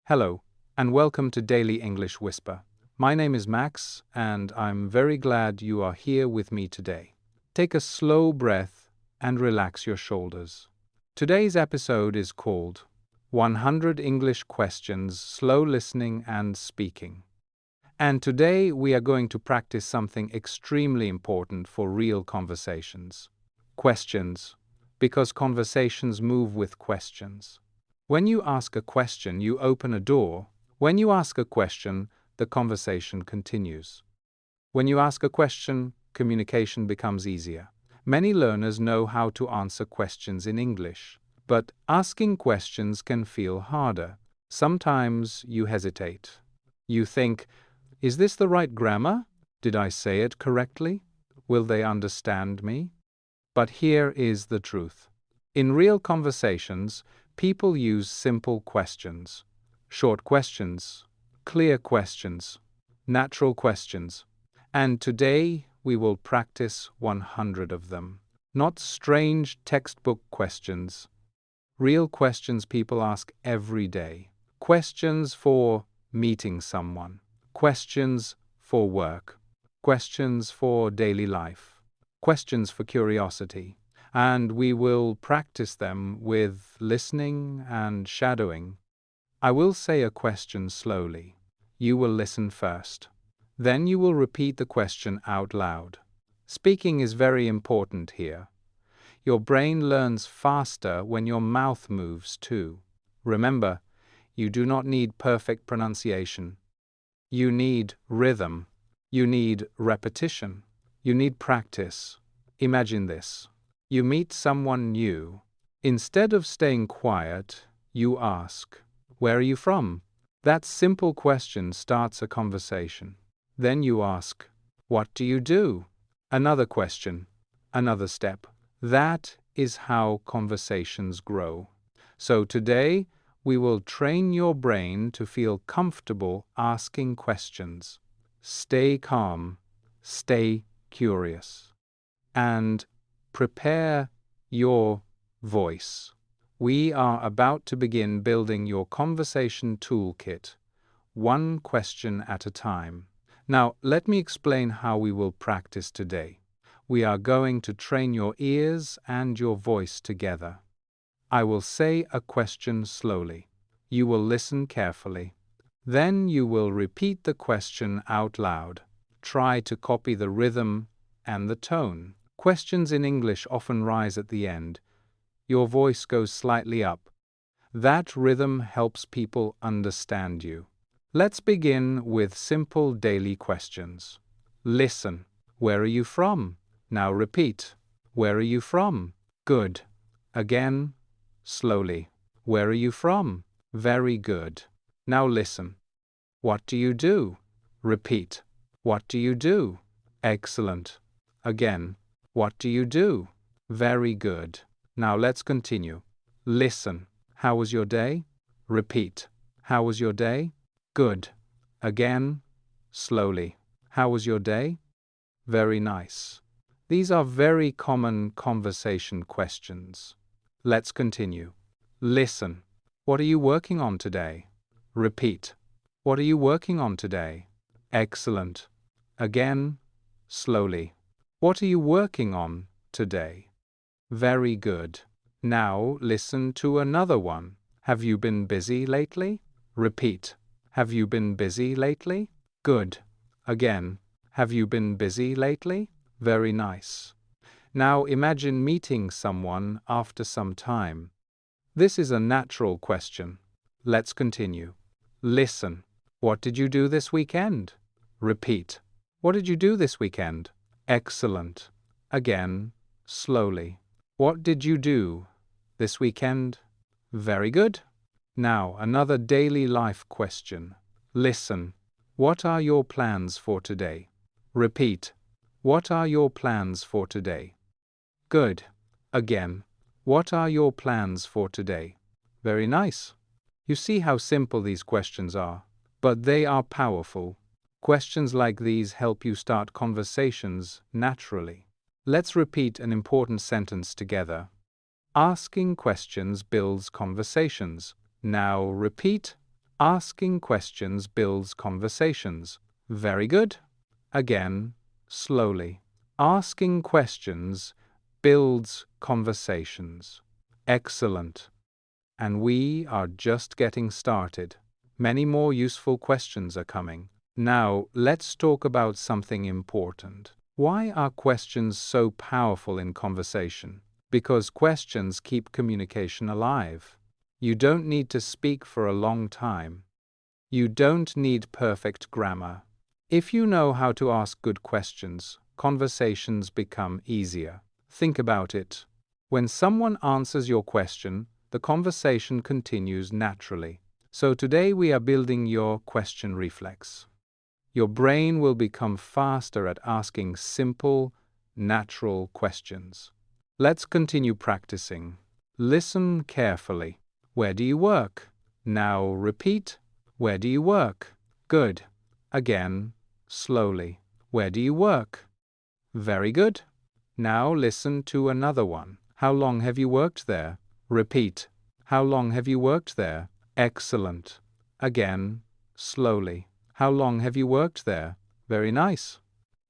Hello, and welcome to Daily English Whisper. My name is Max, and I'm very glad you are here with me today. Take a slow breath and relax your shoulders. Today's episode is called 100 English Questions, Slow Listening and Speaking. And today we are going to practice something extremely important for real conversations. Questions, because conversations move with questions. When you ask a question, you open a door. When you ask a question, the conversation continues. When you ask a question, communication becomes easier. Many learners know how to answer questions in English, but asking questions can feel harder. Sometimes you hesitate. You think, is this the right grammar? Did I say it correctly? Will they understand me? But here is the truth. In real conversations, people use simple questions, short questions, clear questions, natural questions. And today we will practice 100 of them. Not strange textbook questions. Real questions people ask every day. Questions for meeting someone. Questions for work. Questions for daily life. Questions for curiosity. And we will practice them with listening and shadowing. I will say a question slowly. You will listen first. Then you will repeat the question out loud. Speaking is very important here. Your brain learns faster when your mouth moves too. Remember, you do not need perfect pronunciation. You need rhythm. You need repetition. You need practice. Imagine this. You meet someone new. Instead of staying quiet, you ask, "Where are you from?" That simple question starts a conversation. Then you ask, "What do you do?" Another question, another step. That is how conversations grow. So today, we will train your brain to feel comfortable asking questions. Stay calm, stay curious, and prepare your voice. We are about to begin building your conversation toolkit, one question at a time. Now, let me explain how we will practice today. We are going to train your ears and your voice together. I will say a question slowly. You will listen carefully. Then you will repeat the question out loud. Try to copy the rhythm and the tone. Questions in English often rise at the end. Your voice goes slightly up. That rhythm helps people understand you. Let's begin with simple daily questions. Listen. Where are you from? Now repeat. Where are you from? Good. Again, slowly. Where are you from? Very good. Now listen. What do you do? Repeat. What do you do? Excellent. Again. What do you do? Very good. Now let's continue. Listen. How was your day? Repeat. How was your day? Good. Again, slowly. How was your day? Very nice. These are very common conversation questions. Let's continue. Listen. What are you working on today? Repeat. What are you working on today? Excellent. Again, slowly. What are you working on today? Very good. Now listen to another one. Have you been busy lately? Repeat. Have you been busy lately? Good. Again. Have you been busy lately? Very nice. Now imagine meeting someone after some time. This is a natural question. Let's continue. Listen. What did you do this weekend? Repeat. What did you do this weekend? Excellent. Again, slowly. What did you do this weekend? Very good. Now, another daily life question. Listen. What are your plans for today? Repeat. What are your plans for today? Good. Again. What are your plans for today? Very nice. You see how simple these questions are, but they are powerful. Questions like these help you start conversations naturally. Let's repeat an important sentence together. Asking questions builds conversations. Now repeat. Asking questions builds conversations. Very good. Again, slowly. Asking questions builds conversations. Excellent. And we are just getting started. Many more useful questions are coming. Now, let's talk about something important. Why are questions so powerful in conversation? Because questions keep communication alive. You don't need to speak for a long time. You don't need perfect grammar. If you know how to ask good questions, conversations become easier. Think about it. When someone answers your question, the conversation continues naturally. So today we are building your question reflex. Your brain will become faster at asking simple, natural questions. Let's continue practicing. Listen carefully. Where do you work? Now repeat. Where do you work? Good. Again, slowly. Where do you work? Very good. Now listen to another one. How long have you worked there? Repeat. How long have you worked there? Excellent. Again, slowly. How long have you worked there? Very nice.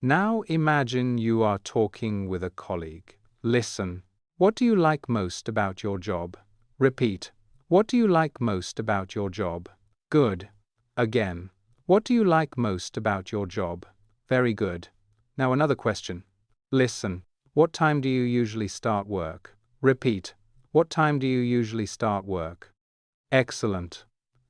Now imagine you are talking with a colleague. Listen. What do you like most about your job? Repeat. What do you like most about your job? Good. Again. What do you like most about your job? Very good. Now another question. Listen. What time do you usually start work? Repeat. What time do you usually start work? Excellent.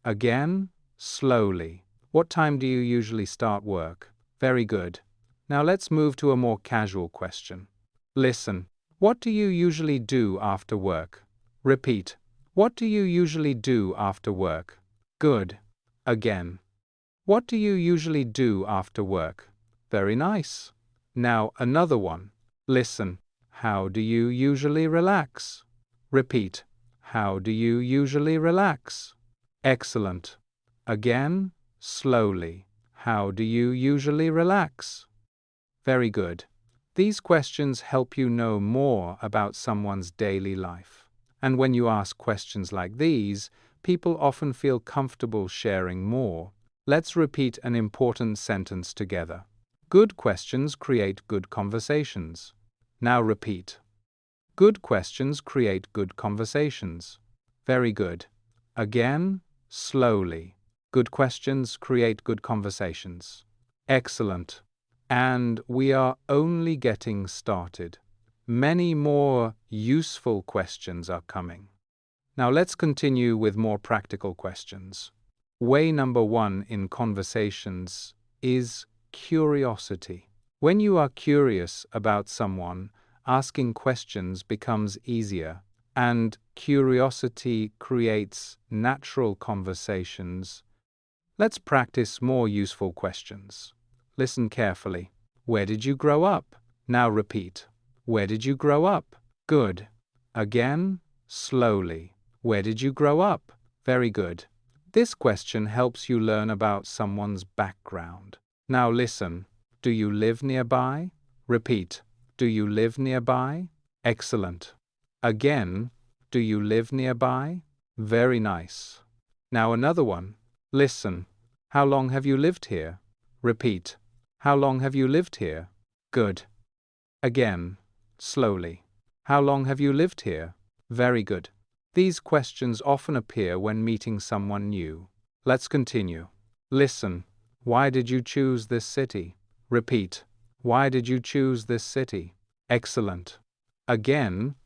Again, slowly. What time do you usually start work? Very good. Now let's move to a more casual question. Listen. What do you usually do after work? Repeat. What do you usually do after work? Good. Again. What do you usually do after work? Very nice. Now another one. Listen. How do you usually relax? Repeat. How do you usually relax? Excellent. Again, slowly. How do you usually relax? Very good. These questions help you know more about someone's daily life. And when you ask questions like these, people often feel comfortable sharing more. Let's repeat an important sentence together. Good questions create good conversations. Now repeat. Good questions create good conversations. Very good. Again, slowly. Good questions create good conversations. Excellent. And we are only getting started. Many more useful questions are coming. Now let's continue with more practical questions. Way number 1 in conversations is curiosity. When you are curious about someone, asking questions becomes easier, and curiosity creates natural conversations. Let's practice more useful questions. Listen carefully. Where did you grow up? Now repeat. Where did you grow up? Good. Again, slowly. Where did you grow up? Very good. This question helps you learn about someone's background. Now listen. Do you live nearby? Repeat. Do you live nearby? Excellent. Again, do you live nearby? Very nice. Now another one. Listen. How long have you lived here? Repeat. How long have you lived here? Good. Again, slowly. How long have you lived here? Very good. These questions often appear when meeting someone new. Let's continue. Listen. Why did you choose this city? Repeat. Why did you choose this city? Excellent. Again.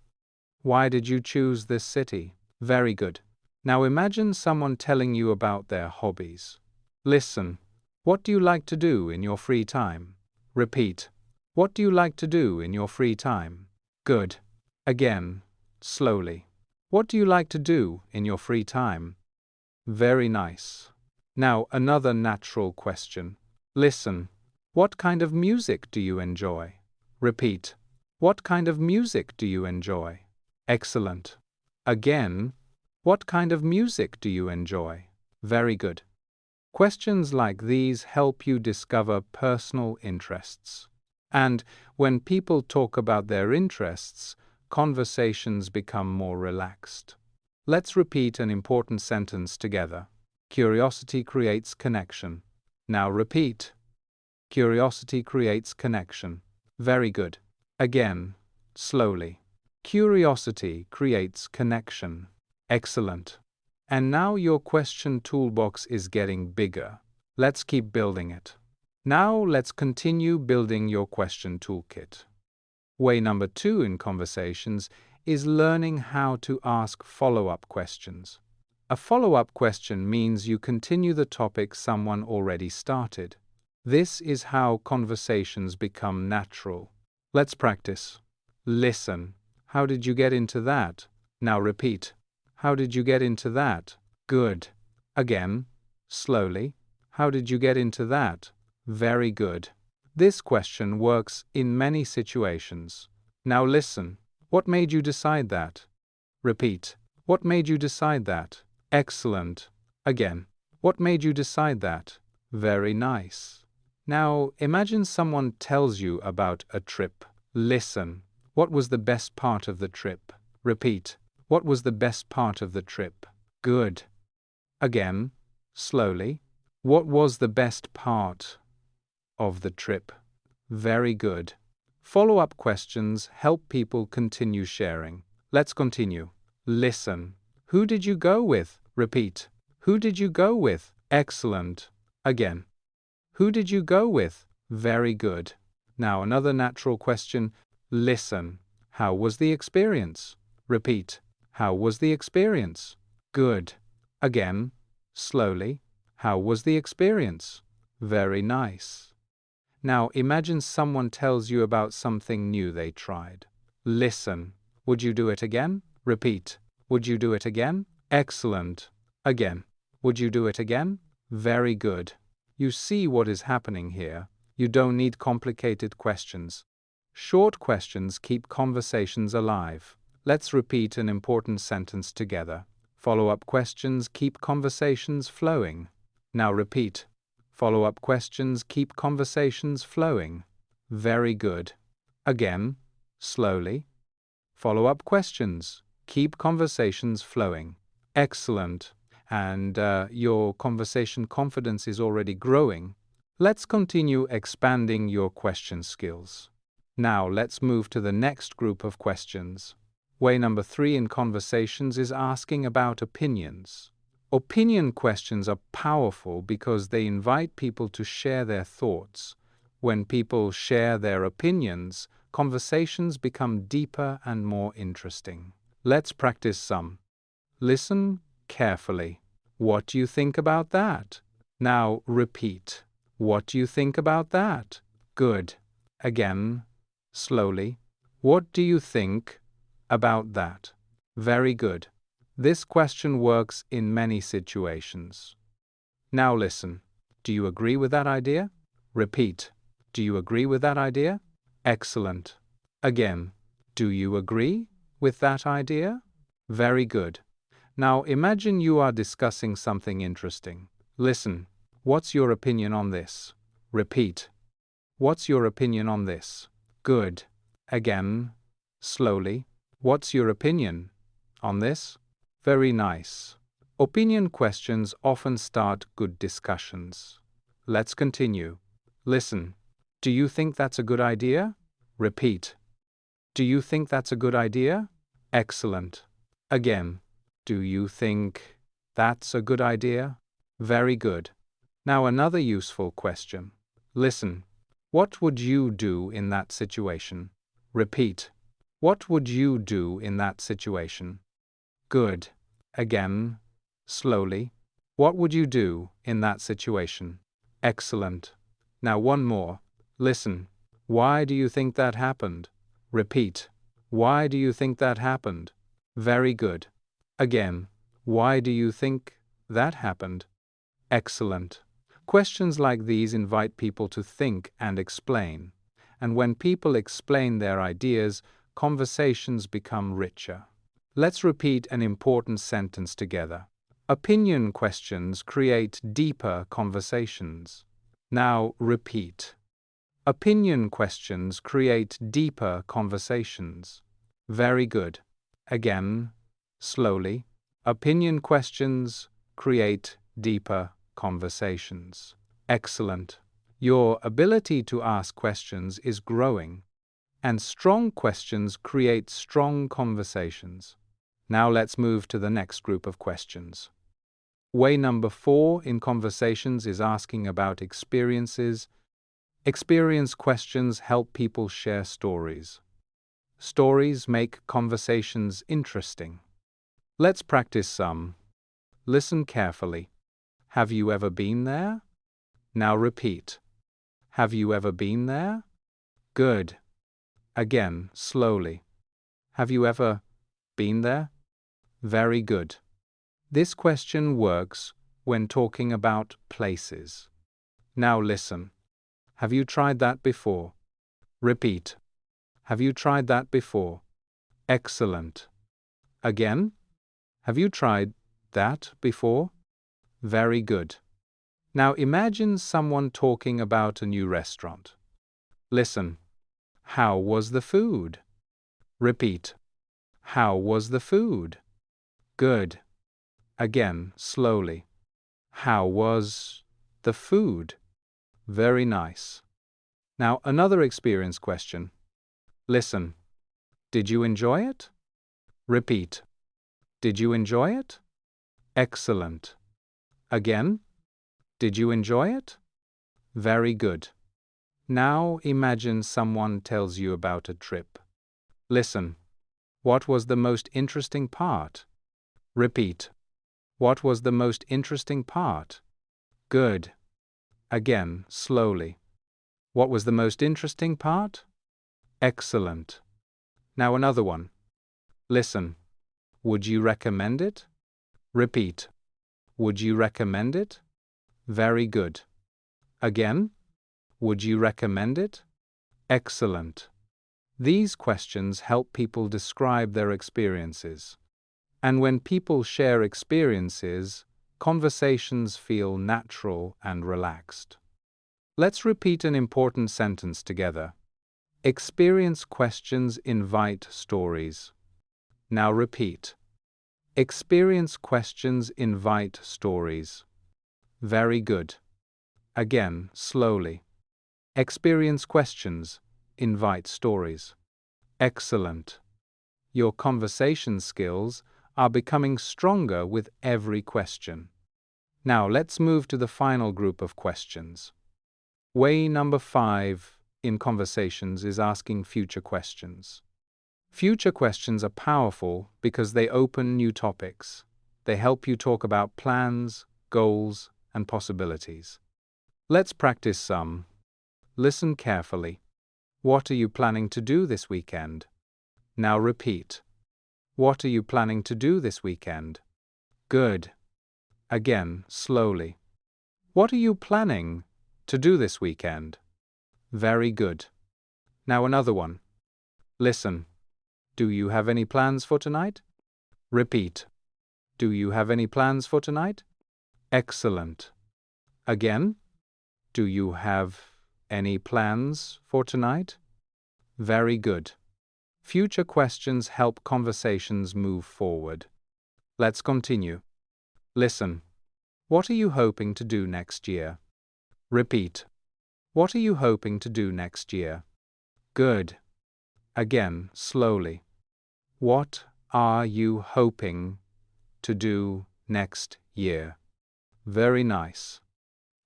Why did you choose this city? Very good. Now imagine someone telling you about their hobbies. Listen. What do you like to do in your free time? Repeat. What do you like to do in your free time? Good. Again, slowly. What do you like to do in your free time? Very nice. Now another natural question. Listen. What kind of music do you enjoy? Repeat. What kind of music do you enjoy? Excellent. Again, what kind of music do you enjoy? Very good. Questions like these help you discover personal interests. And when people talk about their interests, conversations become more relaxed. Let's repeat an important sentence together. Curiosity creates connection. Now repeat. Curiosity creates connection. Very good. Again, slowly. Curiosity creates connection. Excellent. And now your question toolbox is getting bigger. Let's keep building it. Now let's continue building your question toolkit. Way number 2 in conversations is learning how to ask follow-up questions. A follow-up question means you continue the topic someone already started. This is how conversations become natural. Let's practice. Listen. How did you get into that? Now repeat. How did you get into that? Good. Again, slowly. How did you get into that? Very good. This question works in many situations. Now listen. What made you decide that? Repeat. What made you decide that? Excellent. Again. What made you decide that? Very nice. Now imagine someone tells you about a trip. Listen. What was the best part of the trip? Repeat. What was the best part of the trip? Good. Again, slowly. What was the best part of the trip? Very good. Follow-up questions help people continue sharing. Let's continue. Listen. Who did you go with? Repeat. Who did you go with? Excellent. Again. Who did you go with? Very good. Now another natural question. Listen. How was the experience? Repeat. How was the experience? Good. Again, slowly. How was the experience? Very nice. Now imagine someone tells you about something new they tried. Listen. Would you do it again? Repeat. Would you do it again? Excellent. Again. Would you do it again? Very good. You see what is happening here. You don't need complicated questions. Short questions keep conversations alive. Let's repeat an important sentence together. Follow-up questions keep conversations flowing. Now repeat. Follow-up questions keep conversations flowing. Very good. Again, slowly. Follow-up questions keep conversations flowing. Excellent. And your conversation confidence is already growing. Let's continue expanding your question skills. Now let's move to the next group of questions. Way number 3 in conversations is asking about opinions. Opinion questions are powerful because they invite people to share their thoughts. When people share their opinions, conversations become deeper and more interesting. Let's practice some. Listen carefully. What do you think about that? Now repeat. What do you think about that? Good. Again, slowly. What do you think about that? Very good. This question works in many situations. Now listen. Do you agree with that idea? Repeat. Do you agree with that idea? Excellent. Again. Do you agree with that idea? Very good. Now imagine you are discussing something interesting. Listen. What's your opinion on this? Repeat. What's your opinion on this? Good. Again, slowly. What's your opinion on this? Very nice. Opinion questions often start good discussions. Let's continue. Listen. Do you think that's a good idea? Repeat. Do you think that's a good idea? Excellent. Again. Do you think that's a good idea? Very good. Now another useful question. Listen. What would you do in that situation? Repeat. What would you do in that situation? Good. Again, slowly. What would you do in that situation? Excellent. Now one more. Listen. Why do you think that happened? Repeat. Why do you think that happened? Very good. Again. Why do you think that happened? Excellent. Questions like these invite people to think and explain. And when people explain their ideas, conversations become richer. Let's repeat an important sentence together. Opinion questions create deeper conversations. Now repeat. Opinion questions create deeper conversations. Very good. Again, slowly. Opinion questions create deeper conversations. Excellent. Your ability to ask questions is growing, and strong questions create strong conversations. Now let's move to the next group of questions. Way number 4 in conversations is asking about experiences. Experience questions help people share stories. Stories make conversations interesting. Let's practice some. Listen carefully. Have you ever been there? Now repeat. Have you ever been there? Good. Again, slowly. Have you ever been there? Very good. This question works when talking about places. Now listen. Have you tried that before? Repeat. Have you tried that before? Excellent. Again? Have you tried that before? Very good. Now imagine someone talking about a new restaurant. Listen. How was the food? Repeat. How was the food? Good. Again, slowly. How was the food? Very nice. Now another experience question. Listen. Did you enjoy it? Repeat. Did you enjoy it? Excellent. Again. Did you enjoy it? Very good. Now imagine someone tells you about a trip. Listen. What was the most interesting part? Repeat. What was the most interesting part? Good. Again, slowly. What was the most interesting part? Excellent. Now another one. Listen. Would you recommend it? Repeat. Would you recommend it? Very good. Again. Would you recommend it? Excellent. These questions help people describe their experiences. And when people share experiences, conversations feel natural and relaxed. Let's repeat an important sentence together. Experience questions invite stories. Now repeat. Experience questions invite stories. Very good. Again, slowly. Experience questions invite stories. Excellent. Your conversation skills are becoming stronger with every question. Now let's move to the final group of questions. Way number 5 in conversations is asking future questions. Future questions are powerful because they open new topics. They help you talk about plans, goals, and possibilities. Let's practice some. Listen carefully. What are you planning to do this weekend? Now repeat. What are you planning to do this weekend? Good. Again, slowly. What are you planning to do this weekend? Very good. Now another one. Listen. Do you have any plans for tonight? Repeat. Do you have any plans for tonight? Excellent. Again. Do you have any plans for tonight? Very good. Future questions help conversations move forward. Let's continue. Listen. What are you hoping to do next year? Repeat. What are you hoping to do next year? Good. Again, slowly. What are you hoping to do next year? Very nice.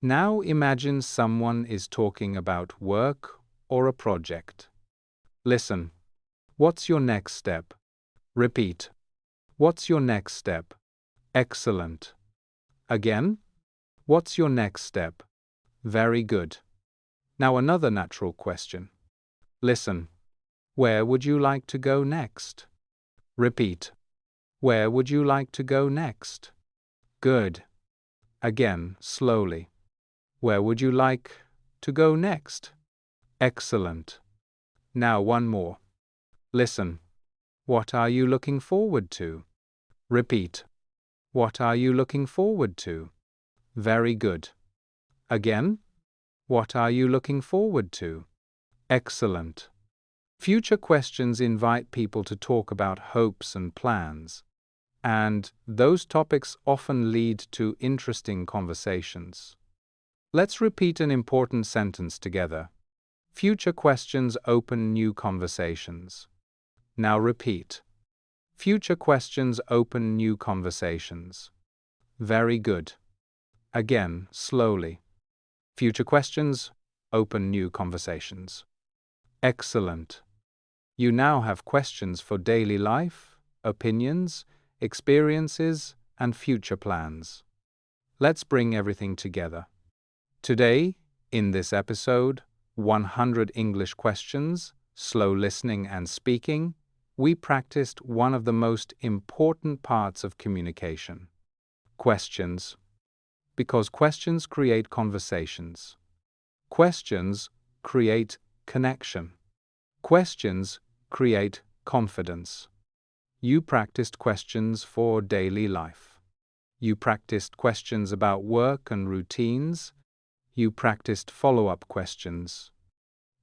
Now imagine someone is talking about work or a project. Listen. What's your next step? Repeat. What's your next step? Excellent. Again. What's your next step? Very good. Now another natural question. Listen. Where would you like to go next? Repeat. Where would you like to go next? Good. Again, slowly. Where would you like to go next? Excellent. Now one more. Listen. What are you looking forward to? Repeat. What are you looking forward to? Very good. Again. What are you looking forward to? Excellent. Future questions invite people to talk about hopes and plans. and those topics often lead to interesting conversations. Let's repeat an important sentence together. Future questions open new conversations. Now repeat. Future questions open new conversations. Very good. Again, slowly. Future questions open new conversations. Excellent. You now have questions for daily life, opinions, experiences, and future plans. Let's bring everything together. Today, in this episode, 100 English Questions, Slow Listening and Speaking, we practiced one of the most important parts of communication. Questions. Because questions create conversations. Questions create connection. Questions create confidence. You practiced questions for daily life. You practiced questions about work and routines. You practiced follow-up questions.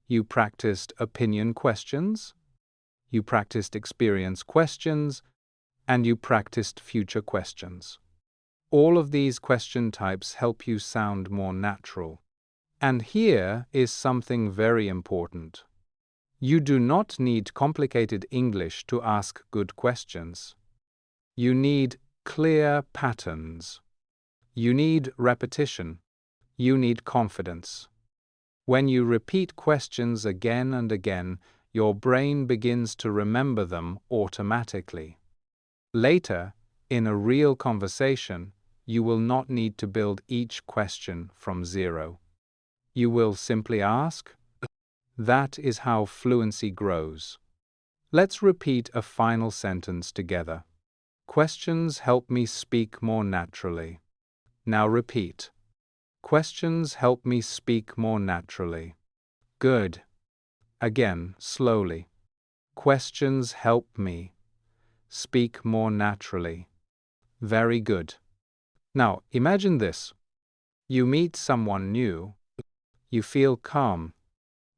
You practiced opinion questions. You practiced experience questions. And you practiced future questions. All of these question types help you sound more natural. And here is something very important. You do not need complicated English to ask good questions. You need clear patterns. You need repetition. You need confidence. When you repeat questions again and again, your brain begins to remember them automatically. Later, in a real conversation, you will not need to build each question from zero. You will simply ask. That is how fluency grows. Let's repeat a final sentence together. Questions help me speak more naturally. Now repeat. Questions help me speak more naturally. Good. Again, slowly. Questions help me speak more naturally. Very good. Now, imagine this. You meet someone new. You feel calm.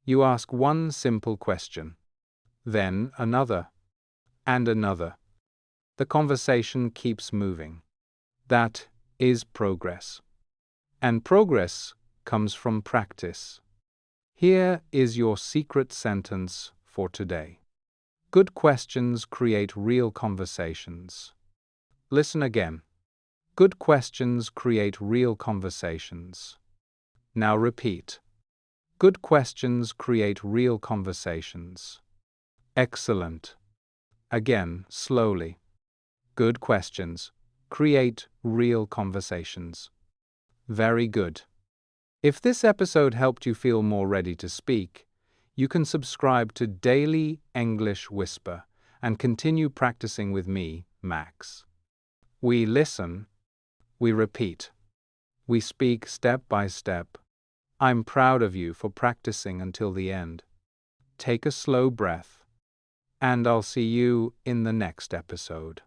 You ask one simple question, then another, and another. The conversation keeps moving. That is progress. And progress comes from practice. Here is your secret sentence for today. Good questions create real conversations. Listen again. Good questions create real conversations. Now repeat. Good questions create real conversations. Excellent. Again, slowly. Good questions create real conversations. Very good. If this episode helped you feel more ready to speak, you can subscribe to Daily English Whisper and continue practicing with me, Max. We listen, we repeat, we speak step by step. I'm proud of you for practicing until the end. Take a slow breath, and I'll see you in the next episode.